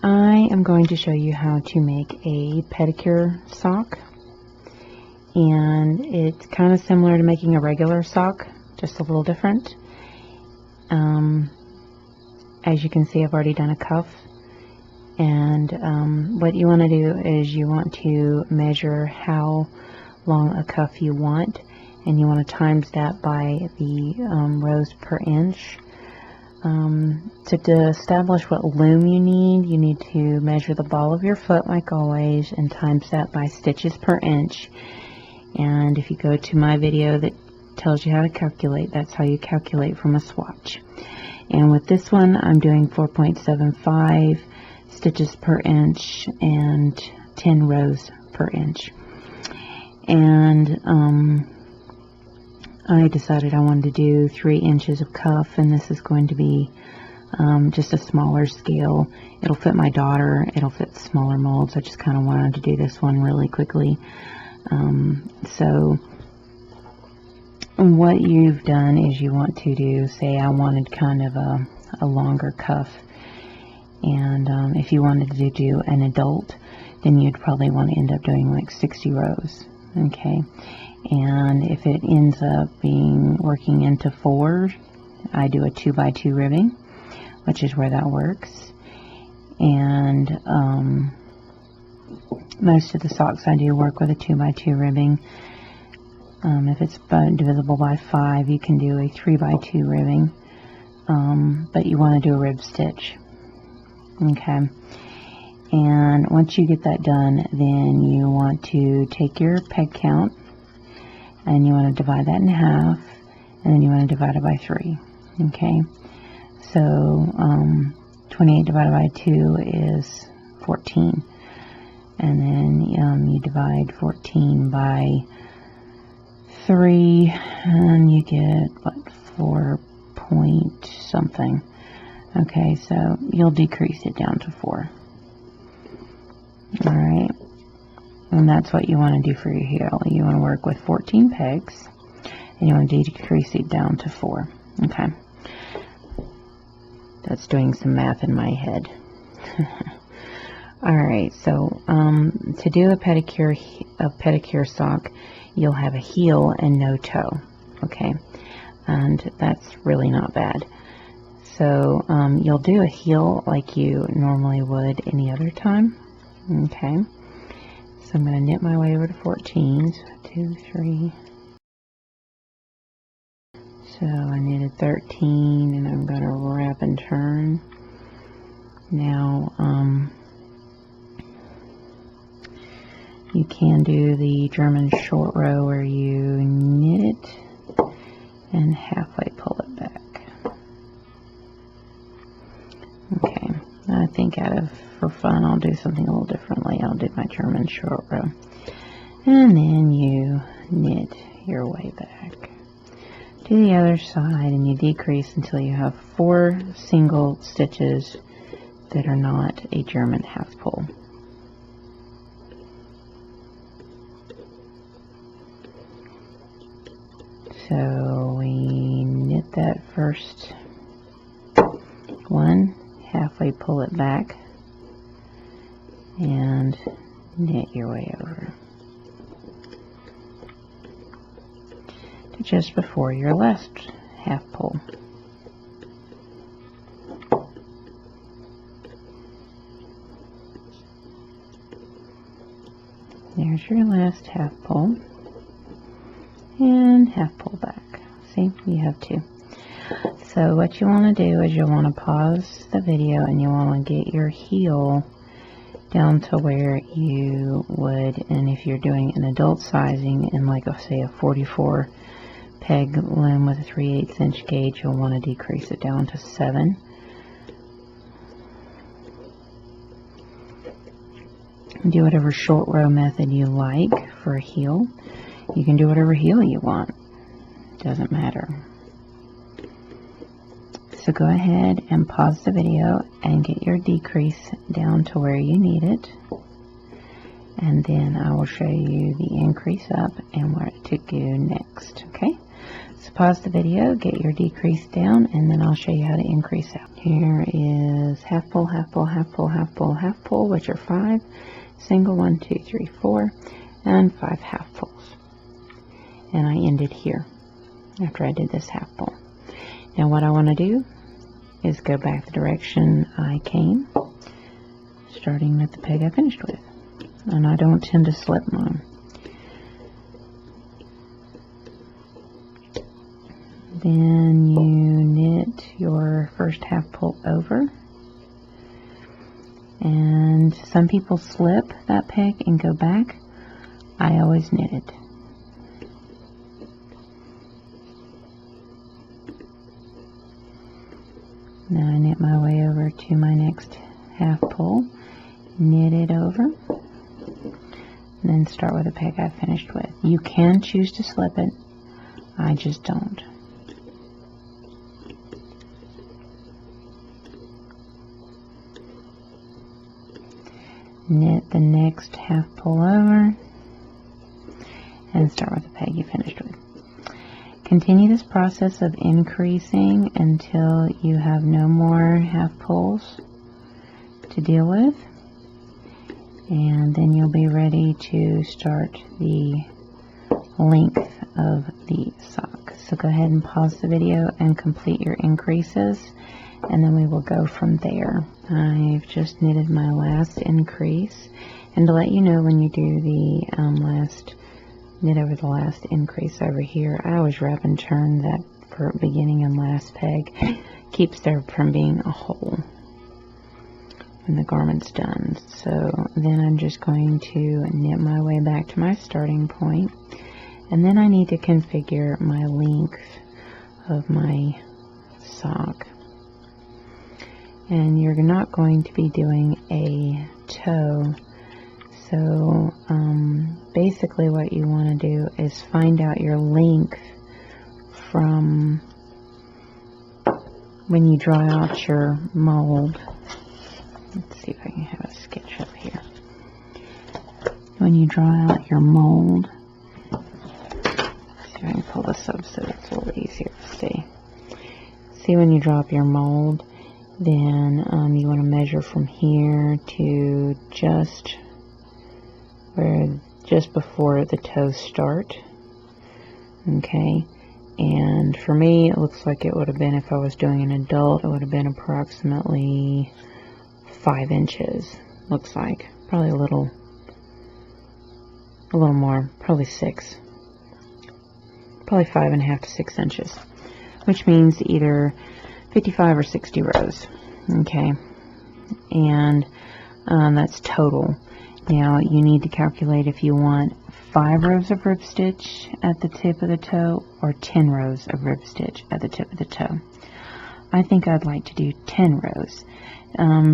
I am going to show you how to make a pedicure sock, and it's kind of similar to making a regular sock, just a little different. As you can see, I've already done a cuff, and what you want to do is you want to measure how long a cuff you want, and you want to times that by the rows per inch. To establish what loom you need to measure the ball of your foot like always and times that by stitches per inch. And if you go to my video that tells you how to calculate, that's how you calculate from a swatch. And with this one, I'm doing 4.75 stitches per inch and 10 rows per inch. And I decided I wanted to do 3 inches of cuff, and this is going to be just a smaller scale. It'll fit my daughter, it'll fit smaller molds. I just kind of wanted to do this one really quickly. So what you've done is you want to do, say I wanted kind of a longer cuff, and if you wanted to do an adult, then you'd probably want to end up doing like 60 rows. Okay, and if it ends up working into 4, I do a 2x2 ribbing, which is where that works. And most of the socks I do work with a 2x2 ribbing. If it's divisible by 5, you can do a 3x2 ribbing, but you want to do a rib stitch. Okay, and once you get that done, then you want to take your peg count and you want to divide that in half, and then you want to divide it by 3. Okay, so 28 divided by 2 is 14, and then you divide 14 by 3 and you get what, 4 point something. Okay, so you'll decrease it down to 4. Alright, and that's what you want to do for your heel. You want to work with 14 pegs, and you want to decrease it down to 4. Okay, that's doing some math in my head. Alright, so to do a pedicure sock, you'll have a heel and no toe. Okay, and that's really not bad. So you'll do a heel like you normally would any other time. Okay, so I'm going to knit my way over to 14. So 2, 3. So I knitted 13, and I'm going to wrap and turn. Now you can do the German short row where you knit it and halfway pull it back. Okay, I think for fun I'll do something a little differently. I'll do my German short row, and then you knit your way back to the other side, and you decrease until you have 4 single stitches that are not a German half pull. So we knit that first one, halfway pull it back, and knit your way over to just before your last half pull. There's your last half pull, and half pull back. See, you have 2. So what you want to do is you want to pause the video, and you want to get your heel down to where you would, and if you're doing an adult sizing in like say a 44 peg loom with a 3/8 inch gauge, you'll want to decrease it down to 7. Do whatever short row method you like for a heel. You can do whatever heel you want. Doesn't matter. So go ahead and pause the video and get your decrease down to where you need it. And then I will show you the increase up and where to go next. Okay? So pause the video, get your decrease down, and then I'll show you how to increase out. Here is half pull, half pull, half pull, half pull, half pull, which are 5, single 1, 2, 3, 4, and 5 half pulls. And I ended here after I did this half pull. Now what I want to do is go back the direction I came, starting with the peg I finished with. And I don't tend to slip mine. Then you knit your first half pull over. And some people slip that peg and go back. I always knit it. Now I knit my way over to my next half pull, knit it over, and then start with the peg I finished with. You can choose to slip it, I just don't. Knit the next half pull over, and start with the peg you finished with. Continue this process of increasing until you have no more half pulls to deal with, and then you'll be ready to start the length of the sock. So go ahead and pause the video and complete your increases, and then we will go from there. I've just knitted my last increase, and to let you know when you do the knit over the last increase over here, I always wrap and turn that for beginning and last peg. Keeps there from being a hole when the garment's done. So then I'm just going to knit my way back to my starting point, and then I need to configure my length of my sock. And you're not going to be doing a toe. So basically what you want to do is find out your length from when you draw out your mold. Let's see if I can have a sketch up here. When you draw out your mold, let's see if I can pull this up so it's a little easier to see. See, when you draw up your mold, then you want to measure from here to just before the toes start. Okay, and for me it looks like it would have been, if I was doing an adult, it would have been approximately 5 inches. Looks like probably a little more, probably 6, probably 5.5 to 6 inches, which means either 55 or 60 rows. Okay, and that's total. Now you need to calculate if you want 5 rows of rib stitch at the tip of the toe or 10 rows of rib stitch at the tip of the toe. I think I'd like to do 10 rows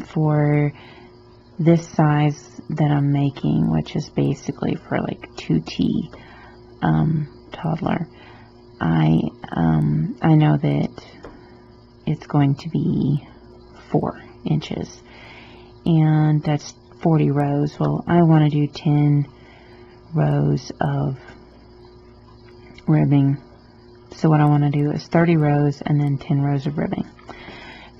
for this size that I'm making, which is basically for like 2T toddler. I know that it's going to be 4 inches, and that's 40 rows. Well, I want to do 10 rows of ribbing. So what I want to do is 30 rows and then 10 rows of ribbing.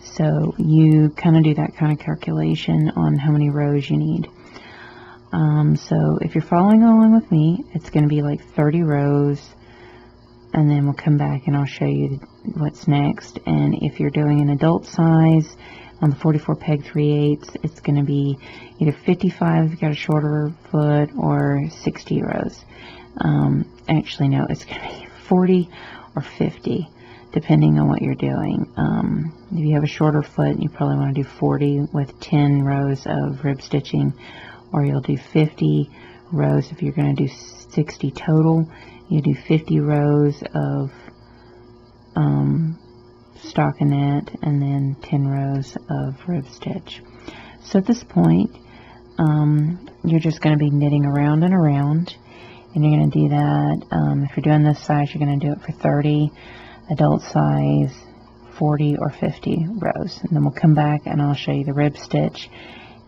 So you kind of do that kind of calculation on how many rows you need. So if you're following along with me, it's going to be like 30 rows, and then we'll come back and I'll show you what's next. And if you're doing an adult size on the 44 peg 3/8, it's going to be either 55 if you've got a shorter foot, or 60 rows. Actually no, it's going to be 40 or 50 depending on what you're doing. If you have a shorter foot, you probably want to do 40 with 10 rows of rib stitching, or you'll do 50 rows if you're going to do 60 total. You do 50 rows of stockinette and then 10 rows of rib stitch. So at this point, you're just going to be knitting around and around, and you're going to do that. If you're doing this size, you're going to do it for 30, adult size 40 or 50 rows, and then we'll come back and I'll show you the rib stitch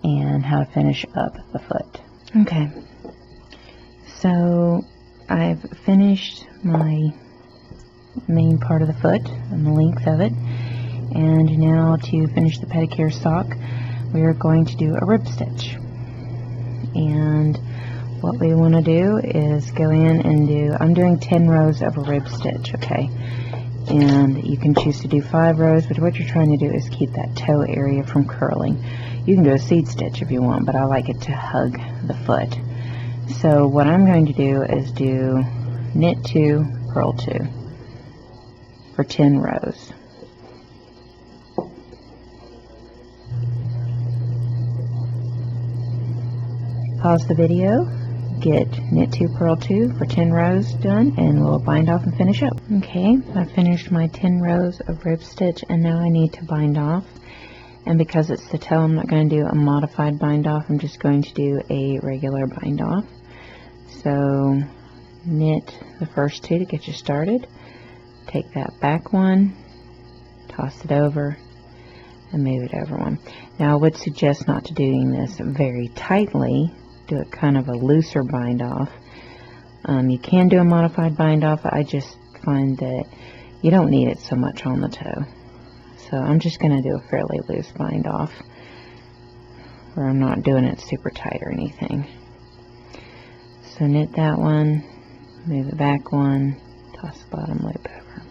and how to finish up the foot. Okay, so I've finished my main part of the foot and the length of it. And now to finish the pedicure sock, we are going to do a rib stitch. And what we want to do is go in and I'm doing 10 rows of a rib stitch, okay? And you can choose to do 5 rows, but what you're trying to do is keep that toe area from curling. You can do a seed stitch if you want, but I like it to hug the foot. So what I'm going to do is do knit 2, purl 2 for 10 rows. Pause the video, get knit 2, purl 2 for 10 rows done, and we'll bind off and finish up. Okay, I finished my 10 rows of rib stitch, and now I need to bind off. And because it's the toe, I'm not going to do a modified bind off, I'm just going to do a regular bind off. So knit the first 2 to get you started, take that back one, toss it over, and move it over one. Now I would suggest not to doing this very tightly, do it kind of a looser bind off. You can do a modified bind off, I just find that you don't need it so much on the toe. So I'm just going to do a fairly loose bind off, where I'm not doing it super tight or anything. So knit that one, move it back one, toss the bottom loop over.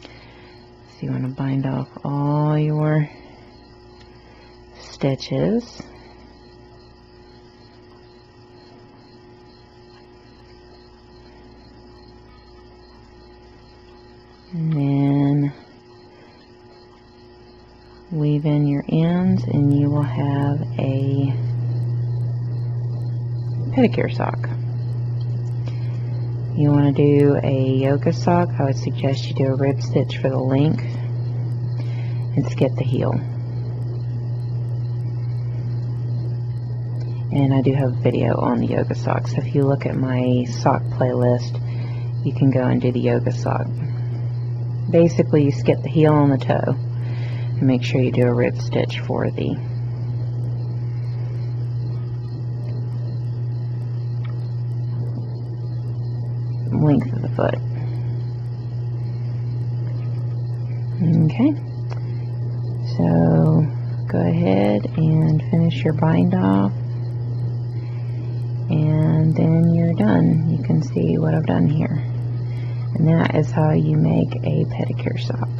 So you want to bind off all your stitches. And then weave in your ends, and you will have a pedicure sock. You want to do a yoga sock, I would suggest you do a rib stitch for the length and skip the heel. And I do have a video on the yoga sock, so if you look at my sock playlist, you can go and do the yoga sock. Basically, you skip the heel on the toe and make sure you do a rib stitch for the length of the foot. Okay, so go ahead and finish your bind off, and then you're done. You can see what I've done here, and that is how you make a pedicure sock.